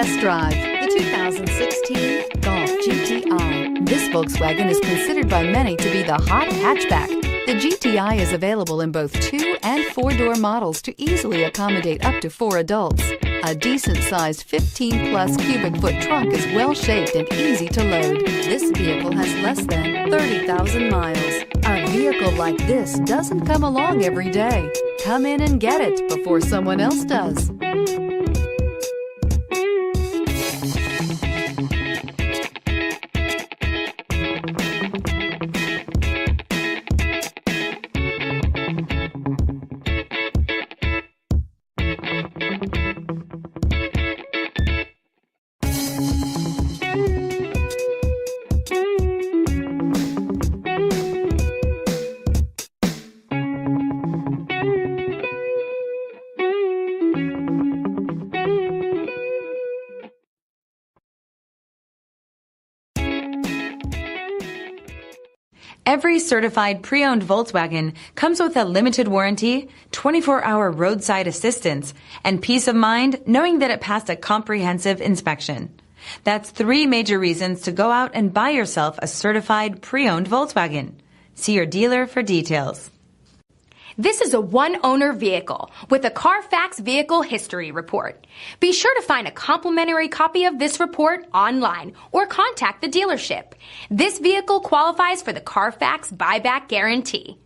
test drive the 2016 Golf GTI. This Volkswagen is considered by many to be the hot hatchback. The GTI is available in both 2- and 4-door models to easily accommodate up to 4 adults. A decent-sized 15-plus cubic foot trunk is well-shaped and easy to load. This vehicle has less than 30,000 miles. A vehicle like this doesn't come along every day. Come in and get it before someone else does. Every certified pre-owned Volkswagen comes with a limited warranty, 24-hour roadside assistance, and peace of mind knowing that it passed a comprehensive inspection. That's 3 major reasons to go out and buy yourself a certified pre-owned Volkswagen. See your dealer for details. This is a one-owner vehicle with a Carfax Vehicle History Report. Be sure to find a complimentary copy of this report online or contact the dealership. This vehicle qualifies for the Carfax Buyback Guarantee.